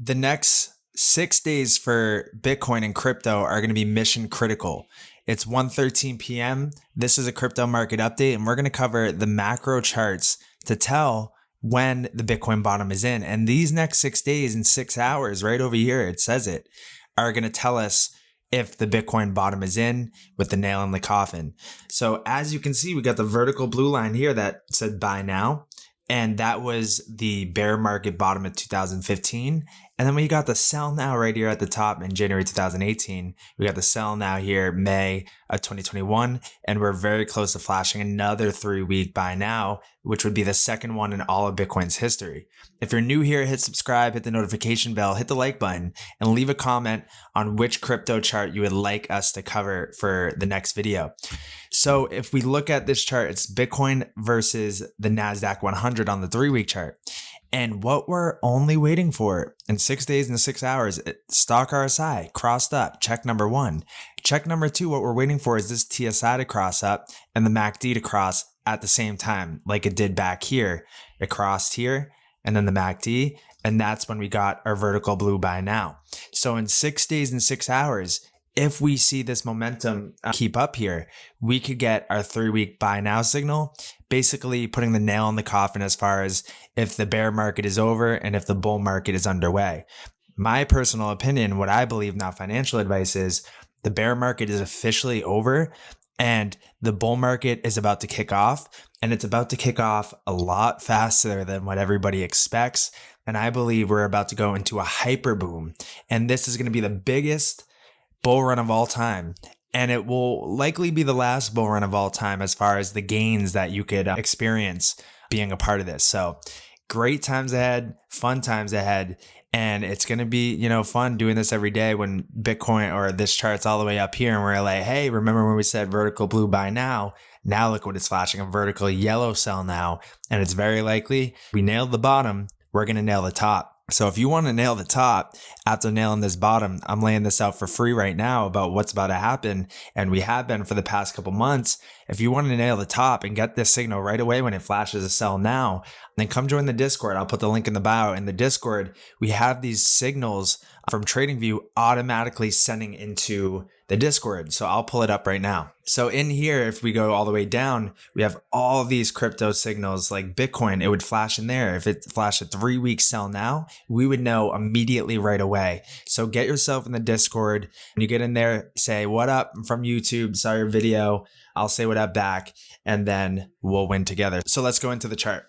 The next 6 days for Bitcoin and crypto are going to be mission critical. It's 1:13 p.m. This is a crypto market update, and we're going to cover the macro charts to tell when the Bitcoin bottom is in. And these next 6 days and 6 hours, right over here, it says it, are going to tell us if the Bitcoin bottom is in with the nail in the coffin. So as you can see, we got the vertical blue line here that said buy now. And that was the bear market bottom of 2015. And then we got the sell now right here at the top in January 2018. We got the sell now here, May of 2021. And we're very close to flashing another 3-week buy now, which would be the second one in all of Bitcoin's history. If you're new here, hit subscribe, hit the notification bell, hit the like button, and leave a comment on which crypto chart you would like us to cover for the next video. So if we look at this chart, it's Bitcoin versus the NASDAQ 100 on the 3-week chart. And what we're only waiting for in 6 days and 6 hours, stock RSI crossed up, check number 1. Check number 2, what we're waiting for is this TSI to cross up and the MACD to cross at the same time, like it did back here. It crossed here and then the MACD, and that's when we got our vertical blue buy now. So in 6 days and 6 hours, if we see this momentum keep up here, we could get our 3-week buy now signal, basically putting the nail in the coffin as far as if the bear market is over and if the bull market is underway. My personal opinion, what I believe, not financial advice, is the bear market is officially over and the bull market is about to kick off, and it's about to kick off a lot faster than what everybody expects. And I believe we're about to go into a hyper boom, and this is going to be the biggest bull run of all time, and it will likely be the last bull run of all time as far as the gains that you could experience being a part of this. So great times ahead, fun times ahead, and it's going to be, fun doing this every day when Bitcoin or this chart's all the way up here and we're like, hey, remember when we said vertical blue buy now? Now look what it's flashing, a vertical yellow sell now, and it's very likely we nailed the bottom, we're going to nail the top. So if you want to nail the top after nailing this bottom, I'm laying this out for free right now about what's about to happen. And we have been for the past couple months. If you want to nail the top and get this signal right away when it flashes a sell now, then come join the Discord. I'll put the link in the bio. In the Discord, we have these signals from TradingView automatically sending into the Discord. So I'll pull it up right now. So in here, if we go all the way down, we have all these crypto signals like Bitcoin. It would flash in there. If it flashed a 3-week sell now, we would know immediately right away. So get yourself in the Discord. When you get in there, say, what up? I'm from YouTube. Saw your video. I'll say what up back, and then we'll win together. So let's go into the chart.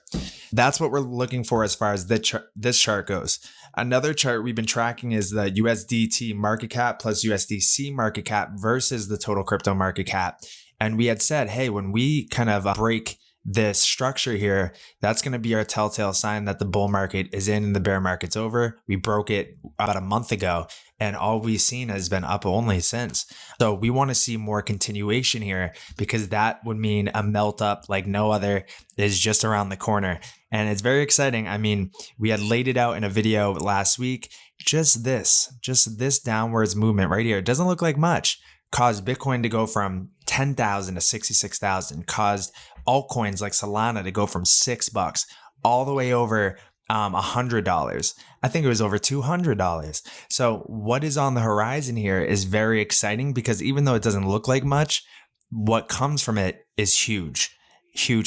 That's what we're looking for as far as this chart goes. Another chart we've been tracking is the USDT market cap plus USDC market cap versus the total crypto market cap. And we had said, hey, when we kind of break this structure here, that's going to be our telltale sign that the bull market is in and the bear market's over. We broke it about a month ago, and all we've seen has been up only since. So we want to see more continuation here, because that would mean a melt up like no other is just around the corner. And it's very exciting. I mean, we had laid it out in a video last week. Just this downwards movement right here, it doesn't look like much, caused Bitcoin to go from 10,000 to 66,000, caused altcoins like Solana to go from $6 all the way over $100. I think it was over $200. So what is on the horizon here is very exciting, because even though it doesn't look like much, what comes from it is huge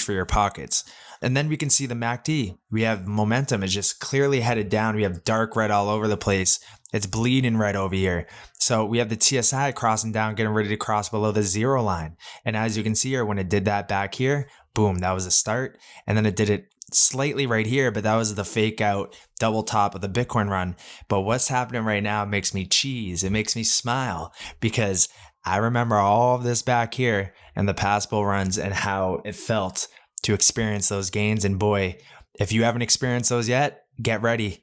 for your pockets. And then we can see the MACD. We have momentum is just clearly headed down. We have dark red all over the place. It's bleeding red over here. So we have the TSI crossing down, getting ready to cross below the 0 line. And as you can see here, when it did that back here, boom, that was a start. And then it did it slightly right here, but that was the fake out double top of the Bitcoin run. But what's happening right now makes me cheese. It makes me smile, because I remember all of this back here and the past bull runs and how it felt to experience those gains. And boy, if you haven't experienced those yet, get ready,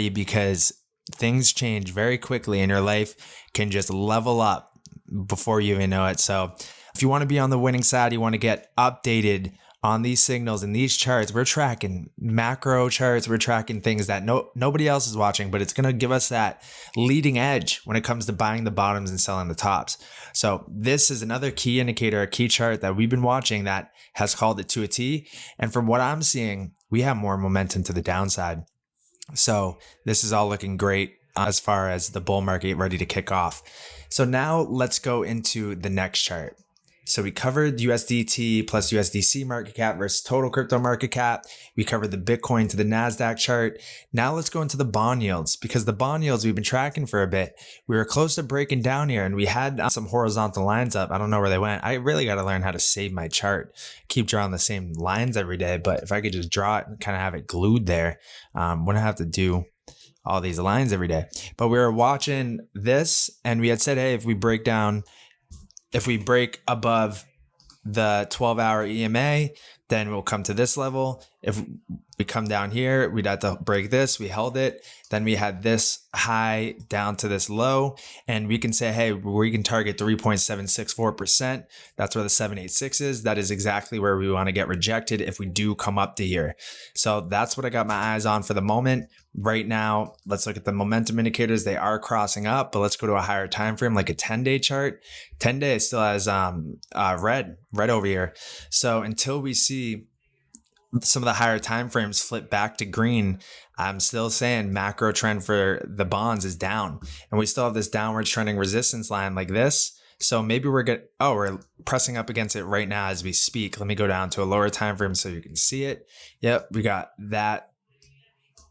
because things change very quickly and your life can just level up before you even know it. So if you want to be on the winning side, you want to get updated on these signals and these charts. We're tracking macro charts. We're tracking things that nobody else is watching, but it's going to give us that leading edge when it comes to buying the bottoms and selling the tops. So this is another key indicator, a key chart that we've been watching that has called it to a T. And from what I'm seeing, we have more momentum to the downside. So this is all looking great as far as the bull market ready to kick off. So now let's go into the next chart. So we covered USDT plus USDC market cap versus total crypto market cap. We covered the Bitcoin to the NASDAQ chart. Now let's go into the bond yields, because the bond yields we've been tracking for a bit. We were close to breaking down here, and we had some horizontal lines up. I don't know where they went. I really got to learn how to save my chart. Keep drawing the same lines every day, but if I could just draw it and kind of have it glued there, wouldn't have to do all these lines every day. But we were watching this, and we had said, hey, if we break above the 12-hour EMA, then we'll come to this level. If we come down here, we'd have to break this. We held it. Then we had this high down to this low. And we can say, hey, we can target 3.764%. That's where the 786 is. That is exactly where we want to get rejected if we do come up to here. So that's what I got my eyes on for the moment. Right now, let's look at the momentum indicators. They are crossing up, but let's go to a higher time frame, like a 10-day chart. 10-day still has red over here. So until we see some of the higher time frames flip back to green, I'm still saying macro trend for the bonds is down, and we still have this downward trending resistance line like this. So maybe we're pressing up against it right now as we speak. Let me go down to a lower time frame so you can see it. Yep, we got that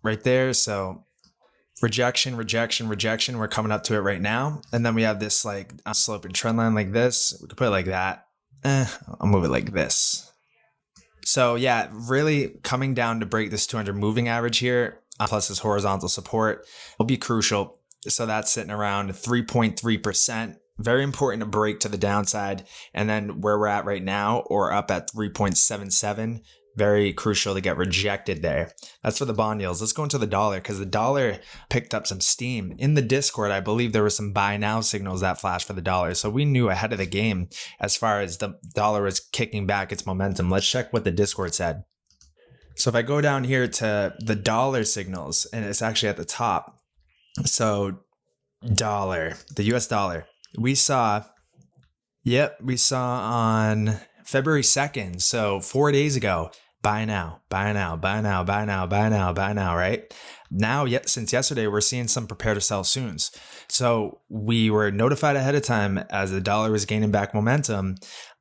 right there. So rejection. We're coming up to it right now. And then we have this like sloping trend line like this. We could put it like that. I'll move it like this. So yeah, really coming down to break this 200 moving average here, plus this horizontal support will be crucial. So that's sitting around 3.3%. Very important to break to the downside. And then where we're at right now, or up at 3.77, very crucial to get rejected there. That's for the bond yields. Let's go into the dollar, because the dollar picked up some steam. In the Discord, I believe there were some buy now signals that flashed for the dollar. So we knew ahead of the game as far as the dollar was kicking back its momentum. Let's check what the Discord said. So if I go down here to the dollar signals, and it's actually at the top. So dollar, the US dollar, we saw on February 2nd. So 4 days ago, buy now, right? Now, since yesterday, we're seeing some prepare to sell soons. So we were notified ahead of time as the dollar was gaining back momentum.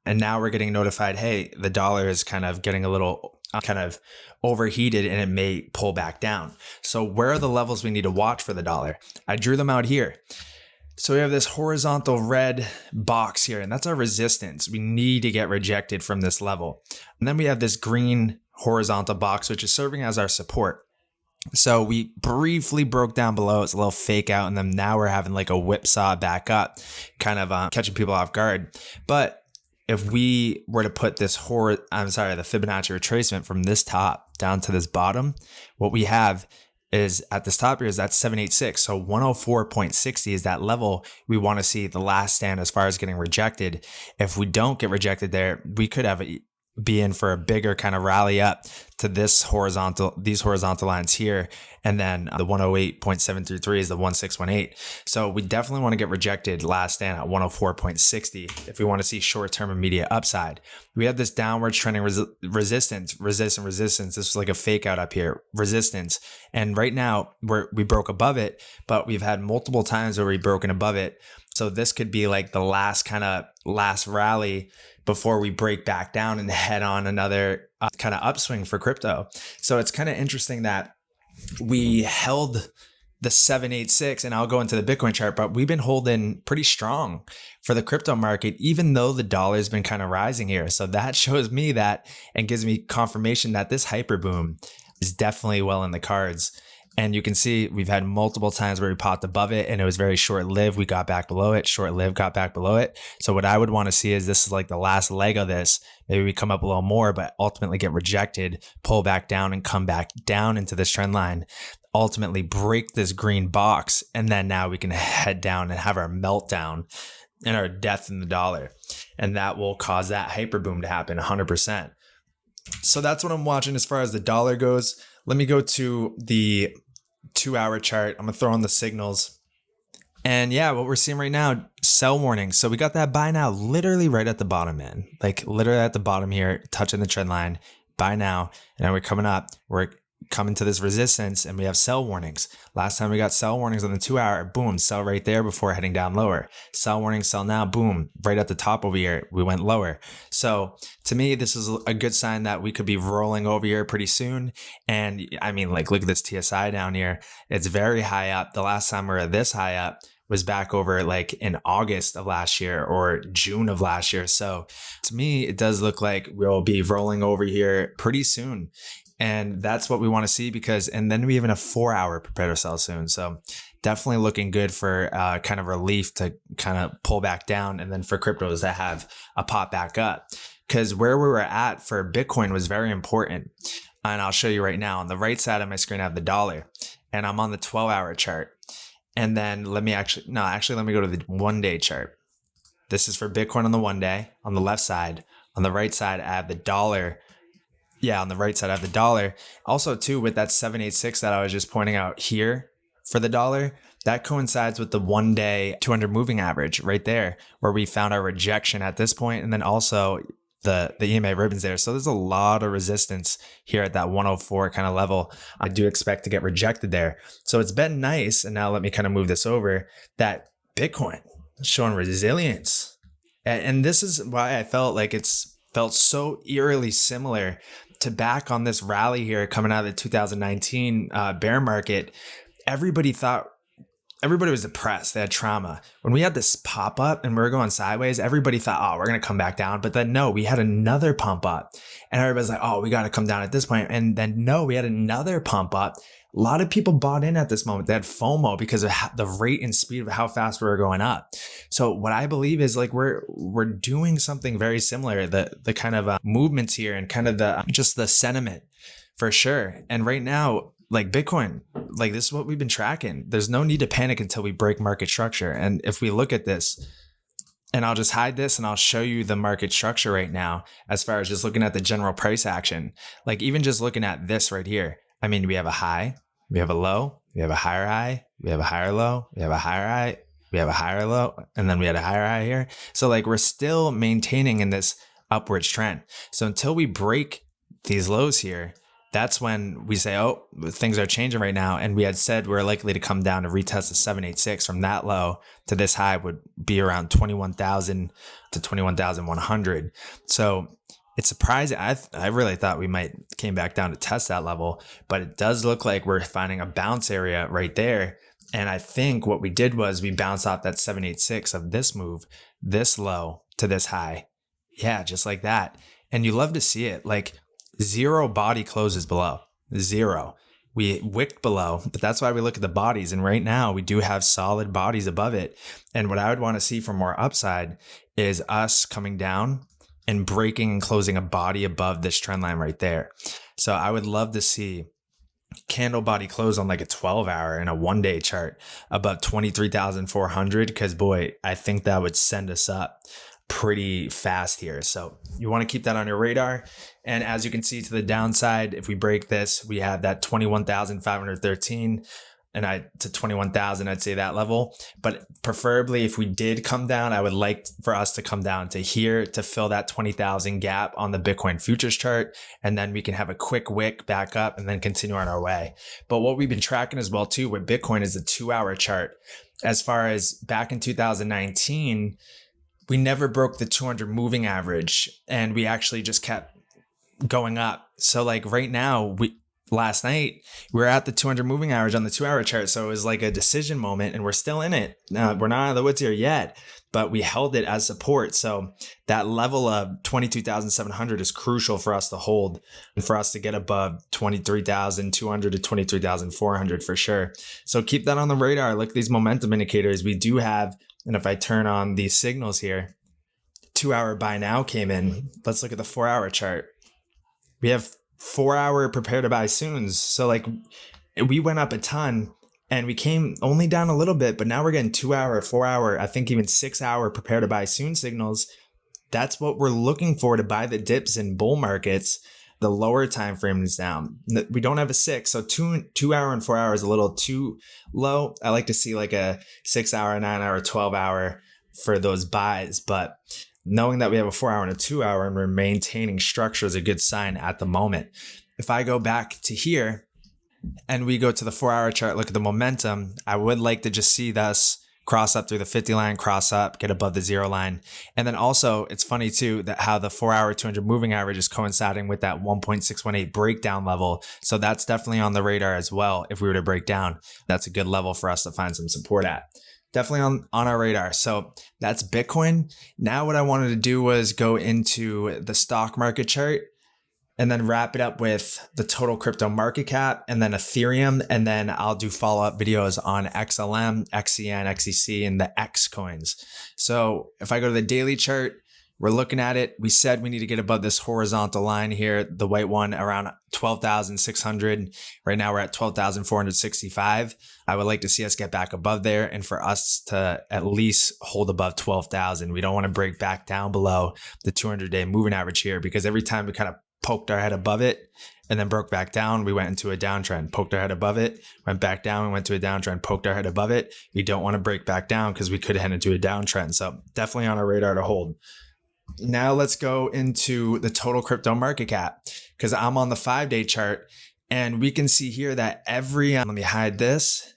And now we're getting notified, hey, the dollar is kind of getting a little kind of overheated and it may pull back down. So where are the levels we need to watch for the dollar? I drew them out here. So we have this horizontal red box here, and that's our resistance. We need to get rejected from this level. And then we have this green horizontal box, which is serving as our support. So we briefly broke down below. It's a little fake out, and then now we're having like a whipsaw back up, kind of catching people off guard. But if we were to put this the Fibonacci retracement from this top down to this bottom, what we have is at this top here is that 786. So 104.60 is that level we want to see the last stand as far as getting rejected. If we don't get rejected there, we could be in for a bigger kind of rally up to these horizontal lines here. And then the 108.733 is the 1618. So we definitely want to get rejected last stand at 104.60 if we want to see short-term immediate upside. We have this downward trending resistance. This is like a fake out up here, resistance. And right now we broke above it, but we've had multiple times where we've broken above it. So this could be like the last rally before we break back down and head on another kind of upswing for crypto. So it's kind of interesting that we held the 786, and I'll go into the Bitcoin chart, but we've been holding pretty strong for the crypto market, even though the dollar has been kind of rising here. So that shows me that and gives me confirmation that this hyper boom is definitely well in the cards. And you can see we've had multiple times where we popped above it and it was very short-lived. We got back below it, short-lived, got back below it. So what I would want to see is this is like the last leg of this. Maybe we come up a little more, but ultimately get rejected, pull back down and come back down into this trend line, ultimately break this green box. And then now we can head down and have our meltdown and our death in the dollar. And that will cause that hyper boom to happen 100%. So that's what I'm watching as far as the dollar goes. Let me go to the 2-hour chart. I'm going to throw on the signals. And yeah, what we're seeing right now, sell warning. So we got that buy now literally right at the bottom, man. Like literally at the bottom here, touching the trend line, buy now. And then we're coming up. We're come into this resistance and we have sell warnings. Last time we got sell warnings on the 2 hour, boom, sell right there before heading down lower. Sell warning, sell now, boom, right at the top over here, we went lower. So to me, this is a good sign that we could be rolling over here pretty soon. And I mean, like, look at this TSI down here. It's very high up. The last time we were this high up was back over like in August of last year or June of last year. So to me, it does look like we'll be rolling over here pretty soon. And that's what we want to see and then we even a 4 hour prepare to sell soon. So definitely looking good for kind of relief to kind of pull back down. And then for cryptos that have a pop back up, because where we were at for Bitcoin was very important. And I'll show you right now. On the right side of my screen, I have the dollar and I'm on the 12 hour chart. And then let me go to the 1 day chart. This is for Bitcoin on the 1 day on the left side. On the right side, I have the dollar. Yeah, on the right side, I have the dollar. Also, too, with that 786 that I was just pointing out here for the dollar, that coincides with the 1 day 200 moving average right there, where we found our rejection at this point, and then also the EMA ribbons there. So there's a lot of resistance here at that 104 kind of level. I do expect to get rejected there. So it's been nice. And now let me kind of move this over, that Bitcoin is showing resilience. And this is why I felt like felt so eerily similar to back on this rally here coming out of the 2019 bear market. Everybody was depressed. They had trauma. When we had this pop up and we were going sideways, everybody thought, oh, we're going to come back down. But then no, we had another pump up and everybody's like, oh, we got to come down at this point. And then no, we had another pump up. A lot of people bought in at this moment. They had FOMO because of the rate and speed of how fast we were going up. So what I believe is like we're doing something very similar. The kind of movements here and kind of just the sentiment for sure. And right now, like Bitcoin, like this is what we've been tracking. There's no need to panic until we break market structure. And if we look at this, and I'll just hide this and I'll show you the market structure right now, as far as just looking at the general price action, like even just looking at this right here. I mean, we have a high, we have a low, we have a higher high, we have a higher low, we have a higher high, we have a higher low, and then we had a higher high here. So like we're still maintaining in this upwards trend. So until we break these lows here, that's when we say, oh, things are changing right now. And we had said we're likely to come down to retest the 786 from that low to this high would be around 21,000 to 21,100. So it's surprising. I really thought we might came back down to test that level, but it does look like we're finding a bounce area right there. And I think what we did was we bounced off that 786 of this move, this low to this high. Yeah, just like that. And you love to see it. Like zero body closes below. Zero. We wicked below, but that's why we look at the bodies. And right now we do have solid bodies above it. And what I would want to see for more upside is us coming down and breaking and closing a body above this trend line right there. So I would love to see candle body close on like a 12 hour and a 1 day chart above 23,400. Because boy, I think that would send us up pretty fast here. So you want to keep that on your radar. And as you can see to the downside, if we break this, we have that 21,513 and to 21,000, I'd say that level. But preferably if we did come down, I would like for us to come down to here to fill that 20,000 gap on the Bitcoin futures chart. And then we can have a quick wick back up and then continue on our way. But what we've been tracking as well too with Bitcoin is the 2 hour chart. As far as back in 2019, we never broke the 200 moving average and we actually just kept going up. So like right now, last night, we were at the 200 moving average on the 2 hour chart. So it was like a decision moment and we're still in it. We're not out of the woods here yet, but we held it as support. So that level of 22,700 is crucial for us to hold and for us to get above 23,200 to 23,400 for sure. So keep that on the radar. Look at these momentum indicators. We do have, and if I turn on these signals here, 2 hour buy now came in. Let's look at the 4 hour chart. We have 4 hour prepare to buy soons. So like we went up a ton and we came only down a little bit, but now we're getting 2 hour, 4 hour, I think even 6 hour prepare to buy soon signals. That's what we're looking for to buy the dips in bull markets. The lower time frame is down. We don't have a 6. So 2 hour and 4 hour is a little too low. I like to see like a 6 hour, 9 hour, 12 hour for those buys. But knowing that we have a 4 hour and a 2 hour and we're maintaining structure is a good sign at the moment. If I go back to here and we go to the 4-hour chart, look at the momentum, I would like to just see this cross up through the 50 line, cross up, get above the 0 line. And then also, it's funny too that how the 4-hour 200 moving average is coinciding with that 1.618 breakdown level. So that's definitely on the radar as well. If we were to break down, that's a good level for us to find some support at. Definitely on our radar. So that's Bitcoin. Now what I wanted to do was go into the stock market chart and then wrap it up with the total crypto market cap and then Ethereum. And then I'll do follow-up videos on XLM, XCN, XEC, and the X coins. So if I go to the daily chart, we're looking at it. We said we need to get above this horizontal line here, the white one around 12,600. Right now we're at 12,465. I would like to see us get back above there and for us to at least hold above 12,000. We don't want to break back down below the 200-day moving average here, because every time we kind of poked our head above it and then broke back down, we went into a downtrend, poked our head above it, went back down, we went to a downtrend, poked our head above it. We don't want to break back down because we could head into a downtrend. So definitely on our radar to hold. Now let's go into the total crypto market cap, because I'm on the 5-day chart and we can see here that let me hide this.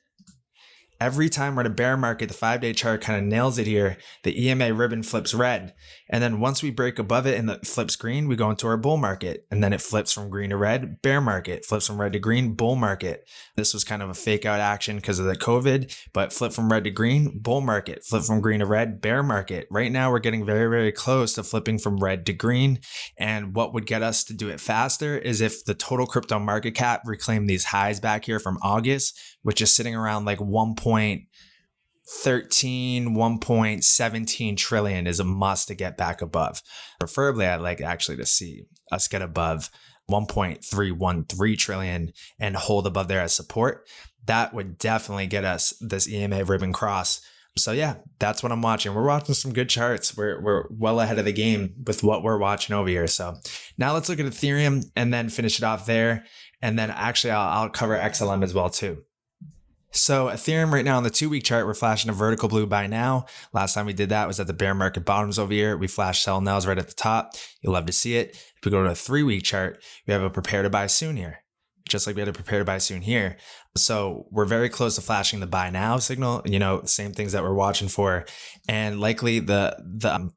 Every time we're in a bear market, the 5-day chart kind of nails it here. The EMA ribbon flips red. And then once we break above it and it flips green, we go into our bull market. And then it flips from green to red, bear market, flips from red to green, bull market. This was kind of a fake out action because of the COVID, but flip from red to green, bull market, flip from green to red, bear market. Right now, we're getting very, very close to flipping from red to green. And what would get us to do it faster is if the total crypto market cap reclaimed these highs back here from August, which is sitting around like 1.13, 1.17 trillion is a must to get back above. Preferably, I'd like actually to see us get above 1.313 trillion and hold above there as support. That would definitely get us this EMA ribbon cross. So yeah, that's what I'm watching. We're watching some good charts. We're well ahead of the game with what we're watching over here. So now let's look at Ethereum and then finish it off there. And then actually I'll cover XLM as well too. So Ethereum right now on the 2-week chart, we're flashing a vertical blue buy now. Last time we did that was at the bear market bottoms over here. We flashed sell nows right at the top. You'll love to see it. If we go to a 3-week chart, we have a prepare to buy soon here, just like we had a prepare to buy soon here. So we're very close to flashing the buy now signal, same things that we're watching for. And likely the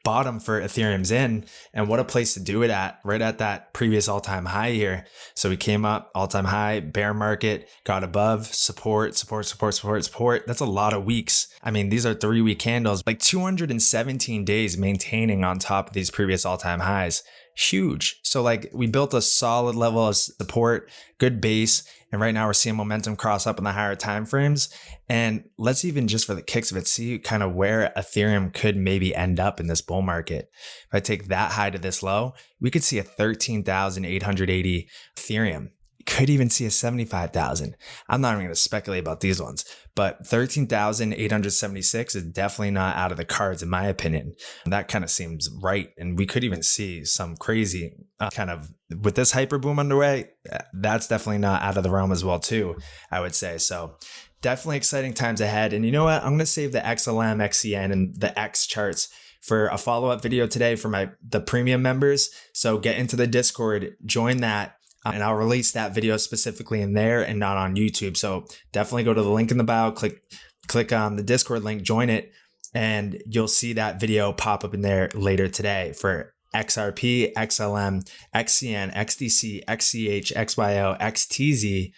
bottom for Ethereum's in, and what a place to do it at, right at that previous all-time high here. So we came up all-time high, bear market, got above, support. That's a lot of weeks. I mean, these are 3-week candles, like 217 days maintaining on top of these previous all-time highs. Huge. So like we built a solid level of support, good base, and right now we're seeing momentum cross up in the higher time frames. And let's even just for the kicks of it, see kind of where Ethereum could maybe end up in this bull market. If I take that high to this low, we could see a 13,880 Ethereum. Could even see a 75,000. I'm not even going to speculate about these ones, but 13,876 is definitely not out of the cards in my opinion. That kind of seems right. And we could even see some crazy kind of with this hyper boom underway. That's definitely not out of the realm as well too, I would say. So definitely exciting times ahead. And you know what? I'm going to save the XLM, XCN, and the X charts for a follow-up video today for the premium members. So get into the Discord, join that. And I'll release that video specifically in there and not on YouTube. So definitely go to the link in the bio, click on the Discord link, join it, and you'll see that video pop up in there later today for XRP, XLM, XCN, XDC, XCH, XYO, XTZ.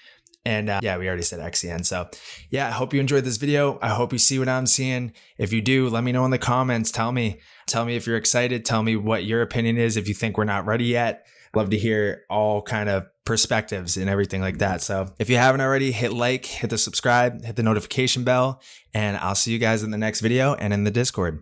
And yeah, we already said XCN. So yeah, I hope you enjoyed this video. I hope you see what I'm seeing. If you do, let me know in the comments. Tell me if you're excited. Tell me what your opinion is. If you think we're not ready yet, love to hear all kind of perspectives and everything like that. So if you haven't already, hit like, hit the subscribe, hit the notification bell, and I'll see you guys in the next video and in the Discord.